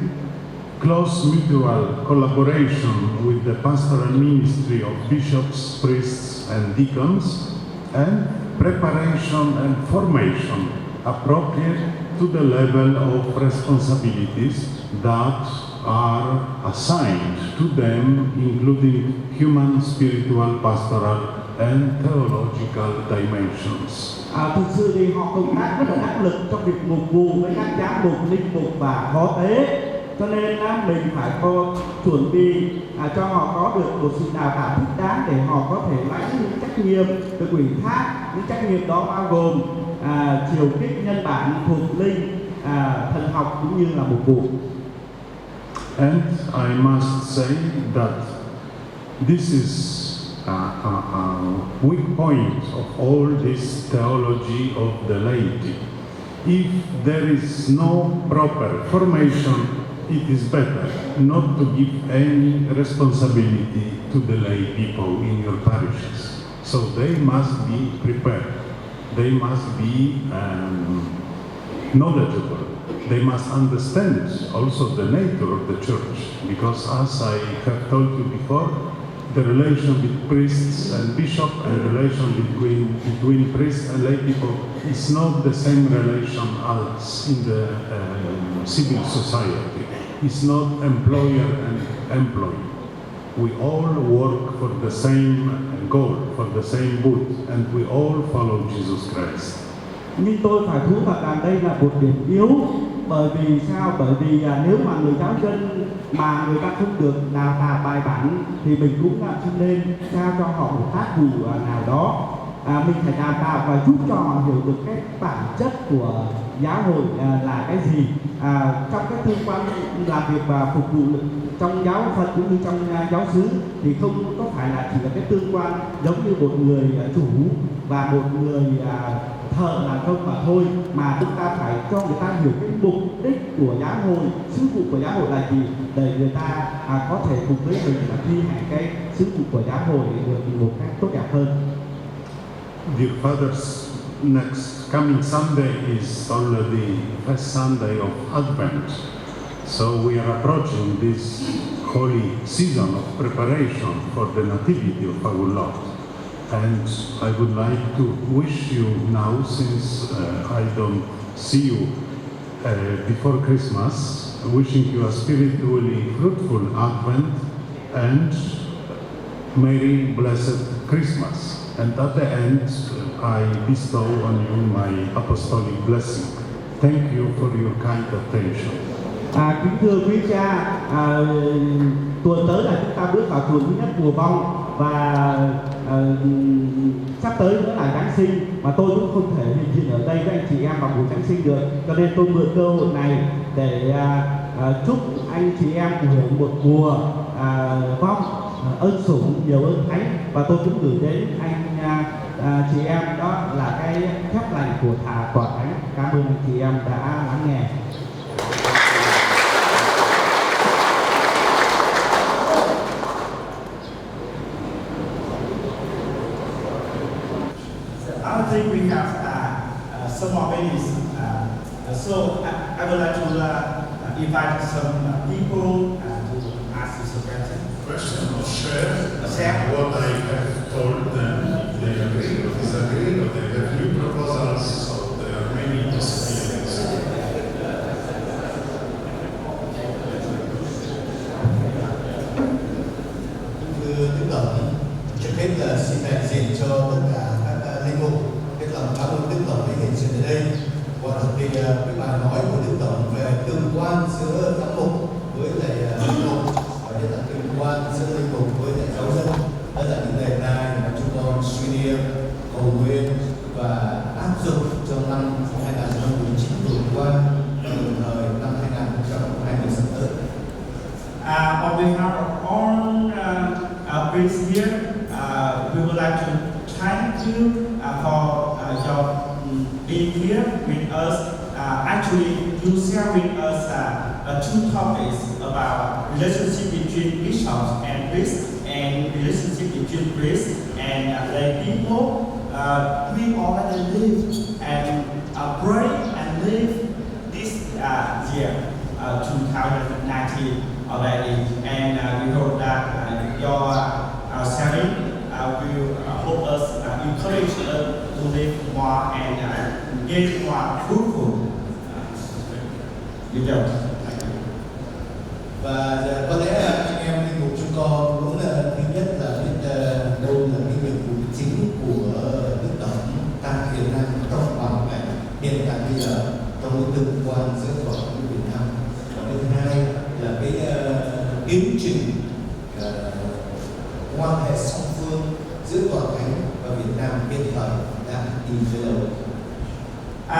close mutual collaboration with the pastoral ministry of bishops, priests and deacons, and preparation and formation appropriate to the level of responsibilities that are assigned to them, including human, spiritual, pastoral and theological dimensions. Thực sự thì họ công tác rất là đắc lực trong việc mục vụ với các giám mục, linh mục và phó tế, cho nên mình phải có chuẩn bị cho họ có được một sự đào tạo thích đáng để họ có thể lãnh những trách nhiệm được ủy thác. Những trách nhiệm đó bao gồm chiều kích nhân bản, thuộc linh, thần học cũng như là mục vụ. And I must say that this is a weak point of all this theology of the laity. If there is no proper formation, it is better not to give any responsibility to the lay people in your parishes. So they must be prepared. They must be knowledgeable. They must understand also the nature of the church, because as I have told you before, the relation with priests and bishop and relation between priests and lay people is not the same relation as in the civil society. It's not employer and employee. We all work for the same goal, for the same good, and we all follow Jesus Christ. Nhưng tôi phải thú thật rằng đây là một điểm yếu. Bởi vì sao? Bởi vì nếu mà người giáo dân mà người ta không được đào tạo bài bản thì mình cũng nên trao cho họ một tác vụ nào đó. Mình phải đào tạo và giúp cho họ hiểu được cái bản chất của giáo hội là cái gì. Trong cái tương quan làm việc và phục vụ trong giáo phận cũng như trong giáo xứ thì không có phải là chỉ là cái tương quan giống như một người chủ và một người thợ làm công mà thôi, mà chúng ta phải cho người ta hiểu cái mục đích của giáo hội, sứ vụ của giáo hội là gì, để người ta có thể cùng với mình là thi hành cái sứ vụ của giáo hội được một cách tốt đẹp hơn. Dear Fathers, next coming Sunday is already first Sunday of Advent, so we are approaching this holy season of preparation for the Nativity of our Lord. And I would like to wish you now, since I don't see you before Christmas, wishing you a spiritually fruitful Advent and Merry Blessed Christmas. And at the end, I bestow on you my apostolic blessing. Thank you for your kind attention. Kính thưa quý cha, tuần tới là chúng ta bước vào tuần thứ nhất mùa vong và sắp tới nữa là Giáng sinh, mà tôi cũng không thể hiện diện ở đây với anh chị em vào buổi Giáng sinh được, cho nên tôi mượn cơ hội này để chúc anh chị em hưởng một mùa vong ơn sủng nhiều ơn thánh, và tôi cũng gửi đến anh chị em đó là cái phép lành của Tòa Thánh. Cảm ơn anh chị em đã lắng nghe. I think we have some more minutes, so I would like to invite some people to ask you some Question or share what I have told them, if they agree or disagree, or they have new proposals, so there are many possibilities. Thưa Đức Tổng, trước hết là xin đại diện cho tất cả các linh mục hết lòng cảm ơn Đức Tổng đã hiện diện ở đây. Và đặc biệt cái bài nói của Đức Tổng về tương quan giữa giám mục với lại linh mục, và nhất là tương quan giữa linh mục với lại giáo dân, đó là những đề tài mà chúng con suy niệm, cầu nguyện và áp dụng trong năm 2019 vừa qua, và đồng thời năm 2020 sắp tới. On behalf of all priests here, we would like to thank you for your being here with us. Actually, you share with us two topics about relationship between bishops and priests, and relationship between priests and lay people. We already live and pray and live this year, 2019 already, and we hope that your sharing will help us, encourage us to live more and get more fruitful. Và có lẽ anh em linh mục chúng con cũng là thứ nhất là biết đâu là cái nhiệm vụ chính của Đức Tổng ta hiện nay trong hoàn cảnh hiện tại bây giờ trong cái tương quan giữa Tòa Thánh Việt Nam, và cái thứ hai là cái tiến trình quan hệ song phương giữa Tòa Thánh và Việt Nam hiện thời đang đi tới đâu. We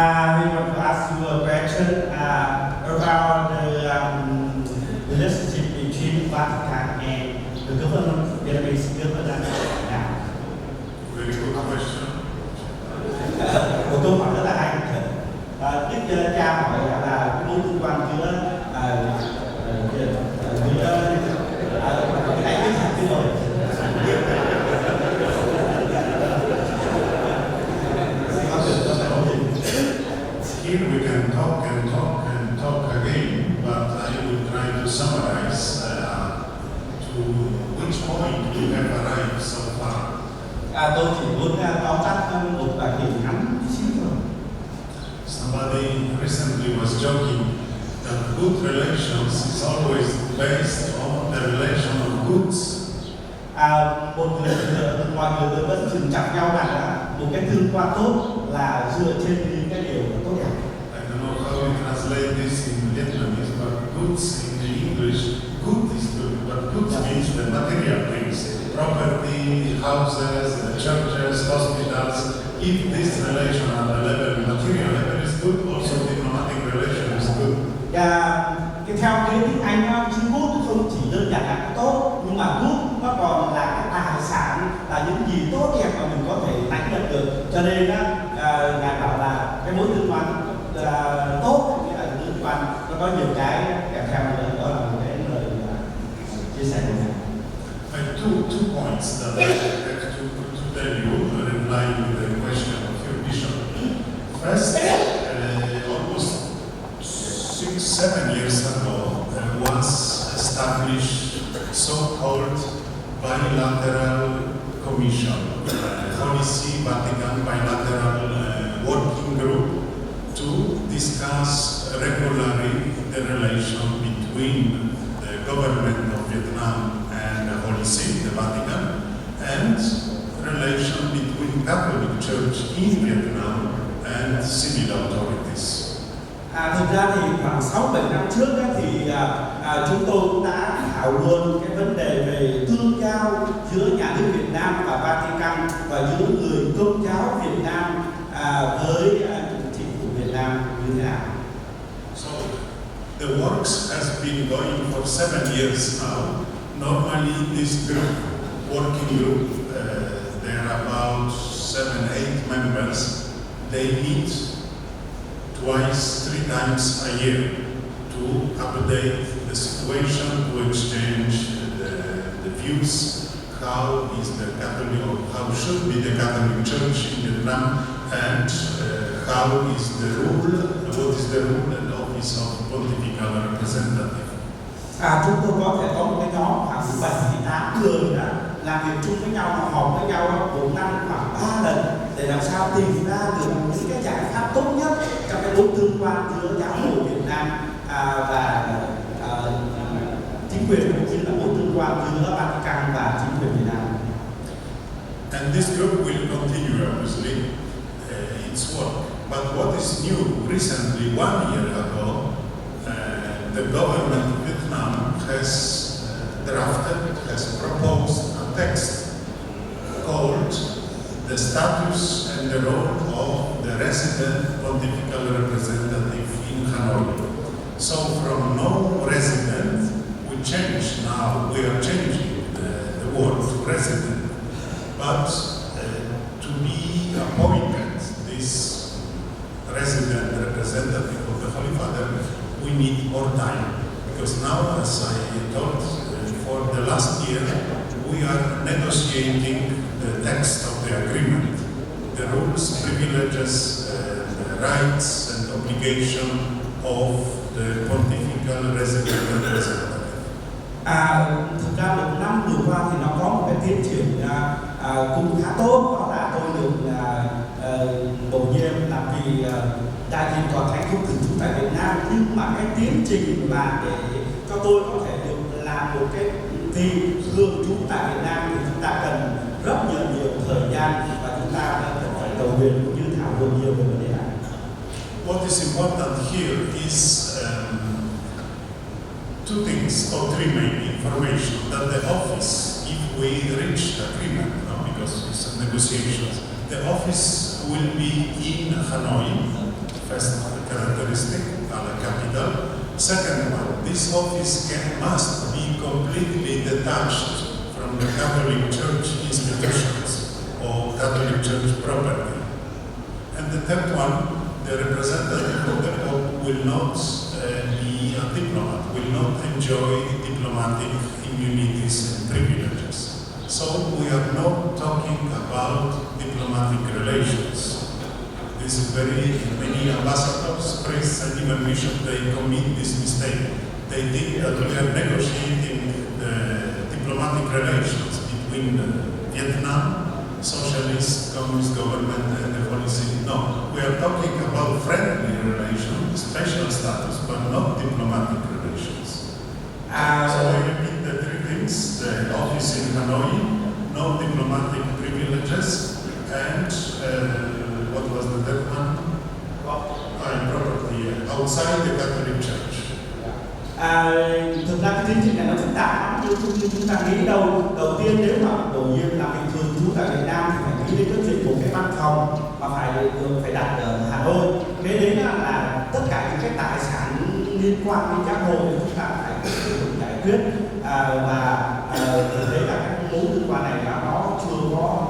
want to ask you a question about the relationship between Vatican and the government, Vietnamese government now. Very good question. Một câu hỏi rất là hay. Đức cha hỏi là cái mối tương quan giữa cái này biết thật chứ rồi. Here we can talk and talk and talk again, but I will try to summarize to which point we have arrived so far. Tôi chỉ muốn tóm tắt một bài hình ngắn xíu thôi. Somebody recently was joking that good relations is always based on the relation of goods. Mọi người vẫn thường chạm nhau rằng một cái tương quan tốt là dựa trên những cái điều tốt đẹp. I don't know how you translate this in Vietnamese, but goods in English, good is good, but goods means the material things, property, houses, churches, hospitals. If this relation at the level, material level is good, also diplomatic relation is good. Cái theo cái tiếng Anh chữ good không chỉ đơn giản là tốt, nhưng mà good nó còn là cái tài sản, là những gì tốt đẹp mà mình có thể đánh nhận được. Cho nên ngài bảo là cái mối tương quan tốt, nghĩa là tương quan nó có nhiều cái kèm theo nữa, đó là một cái lời chia sẻ của ngài. Two points that I have to tell you, replying to the question of your bishop. First, almost 6-7 years ago, there was established so-called bilateral commission, Holy See Vatican bilateral working group, to discuss regularly the relation between the government of Vietnam and the Holy See, the Vatican, and relation between Catholic Church in Vietnam and civil authorities. Thực ra thì khoảng 6-7 năm trước thì chúng tôi cũng đã thảo luận cái vấn đề về tương giao giữa nhà nước Việt Nam và Vatican, và giữa người Công giáo Việt Nam với chính phủ Việt Nam như thế nào. So The works has been going for 7 years now. Normally this group, working group, there are about 7-8 members. They meet twice, 3 times a year to update the situation, to exchange the views, how is the Catholic, or how should be the Catholic Church in Vietnam, and how is the rule, what is the rule and office of Pontifical Representative. Chúng tôi có thể có một cái nhóm khoảng 7-8 người đã làm việc chung với nhau, họ họp với nhau một năm khoảng 3 lần để làm sao tìm ra được những cái giải pháp tốt nhất trong cái mối tương quan giữa giáo hội Việt Nam và chính quyền, cũng như là mối tương quan giữa Vatican và chính quyền Việt Nam. And this group will continue, obviously, its work. But what is new recently, 1 year ago, the government of Vietnam has proposed a text called The Status and the Role of the Resident Pontifical Representative in Hanoi. So from no resident, we are changing the word to resident, but to be appointed this resident representative of the Holy Father, we need more time, because now, as I told, for the last year, we are negotiating the text of the agreement, the rules, privileges, the rights and obligation of the Pontifical Resident Representative. Thực ra một năm vừa qua thì nó có một cái tiến triển cũng khá tốt, đó là tôi được bổ nhiệm làm vì đại diện tòa thánh không thường trú tại Việt Nam, nhưng mà cái tiến trình mà để cho tôi có thể được làm một cái vị thường trú tại Việt Nam thì chúng ta cần rất nhiều thời gian và chúng ta cần phải cầu nguyện cũng như thảo luận nhiều về vấn đề này. What is important here is two things, or three main information, that the office, if we reach agreement, because it's negotiations, the office will be in Hanoi, first characteristic, the capital. Second one, this office must be completely detached from the Catholic Church institutions or Catholic Church property. And the third one, the representative of the Pope will not be a diplomat, will not enjoy diplomatic immunities and privileges. So we are not talking about diplomatic relations. This is many ambassadors, priests and even bishops, they commit this mistake. They think that we are negotiating the diplomatic relations between Vietnam, socialist, communist government and the Holy See. No, we are talking about friendly relations, special status, but not diplomatic relations. So I repeat the three things: the office in Hanoi, no diplomatic privileges, and what was the third one? Property outside the Catholic Church. Thực ra cái tiến trình này nó phức tạp lắm, như chúng ta nghĩ đầu tiên nếu mà bổ nhiệm làm bình thường trú tại Việt Nam thì phải nghĩ đến cái chuyện một cái văn phòng mà phải đặt ở Hà Nội. Thế đến là tất cả những cái tài sản liên quan đến các hội thì chúng ta phải tiếp tục giải quyết, và thấy là các mối liên quan này nó chưa có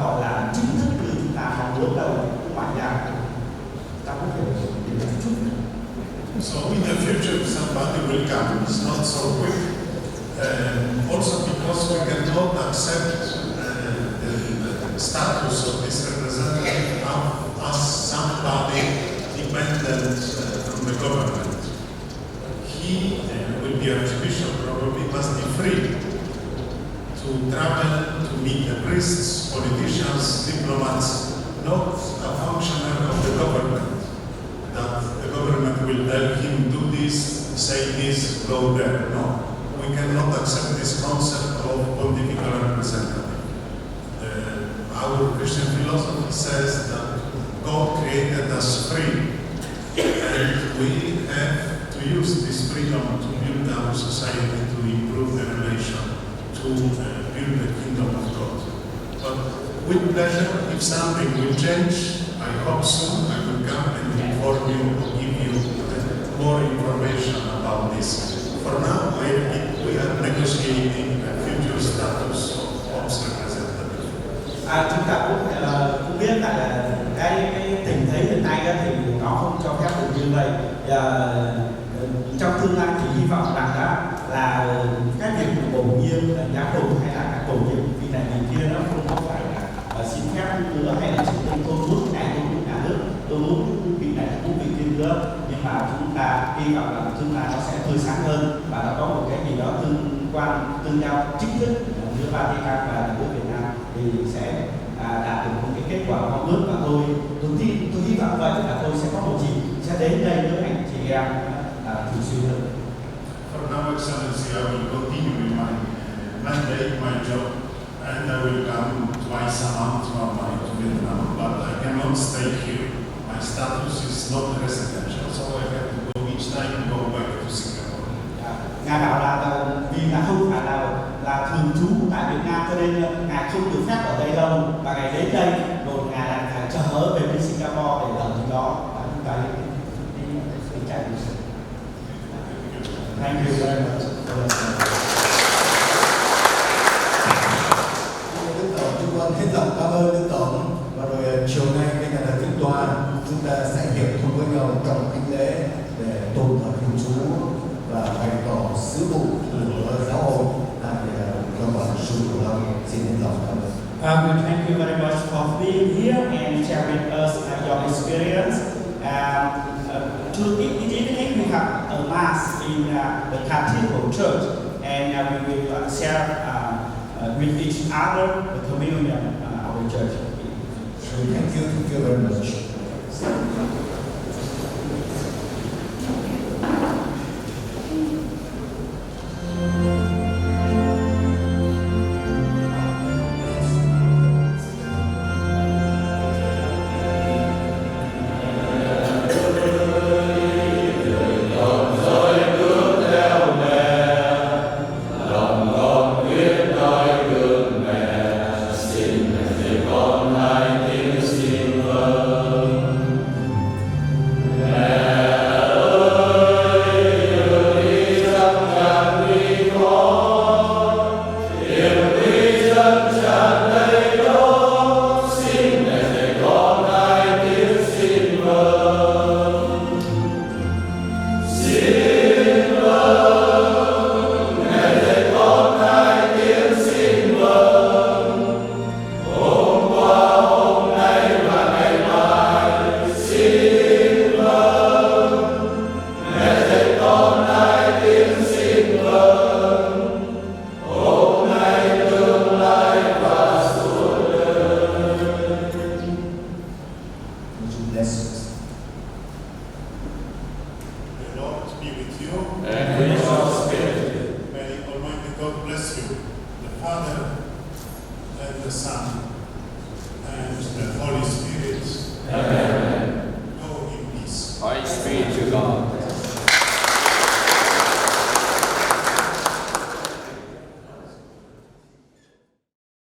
gọi là chính thức như chúng ta mong muốn đâu, ngoài ra ta có thể điểm một chút. So in the future somebody will come, it's not so quick. Also because we cannot accept the status of this representative as somebody dependent from the government. He will be Archbishop, probably must be free to travel, to meet the priests, politicians, diplomats, not a functionary of the government. That the government will tell him do this, say this, go there. No, we cannot accept this concept of pontifical representative. Our Christian philosophy says that God created us free, and we have to use this freedom to build our society, to improve the relation, to build the kingdom of God. But with pleasure, if something will change, I hope soon I will come and inform you, give you more information about office. For now, we are negotiating a future status of Pope's representative. Chúng ta cũng biết là cái tình thế hiện nay thì nó không cho phép được như vậy. Trong tương lai thì hy vọng rằng là các việc bổ nhiệm giám mục hay là các bổ nhiệm vị này vị kia nó không có phải là xin phép nữa hay là chỉ tôi muốn này tôi muốn nhà nước tôi muốn vị này tôi muốn vị kia nữa, nhưng mà chúng ta hy vọng là tương lai nó sẽ tươi sáng hơn và nó có một cái gì đó tương giao chính thức giữa Vatican và nhà nước Việt Nam thì sẽ đạt được một cái kết quả mong ước, và tôi hy vọng vậy là tôi sẽ có một dịp sẽ đến đây với anh chị em thường xuyên hơn. For now, Excellency, I will continue with my mandate, my job, and I will come twice a month normally to Vietnam, but I cannot stay here. My status is not residential, so I have to go each time and go back to Singapore. Ngài bảo là vì là không phải là thường trú tại Việt Nam cho nên ngài không được phép ở đây đâu, và ngài đến đây rồi ngài lại phải trở về đến Singapore để ở nơi đó, và chúng ta đi chạy đi. Thank you very much. Đức Tổng, chúng con hết lòng cảm ơn Đức Tổng, và rồi chiều nay bên nhà thờ Thánh Tòa chúng ta sẽ hiệp thông với nhau trong thánh lễ để tôn thờ Thiên Chúa và bày tỏ sứ vụ của giáo hội tại cộng hòa Xuyên Cửu Long. Xin hết lòng cảm ơn. We thank you very much for being here and sharing with us your experience. In the evening we have a mass in the Cathedral Church, and we will share with each other the communion of the church. Thank you very much. God bless you, the Father and the Son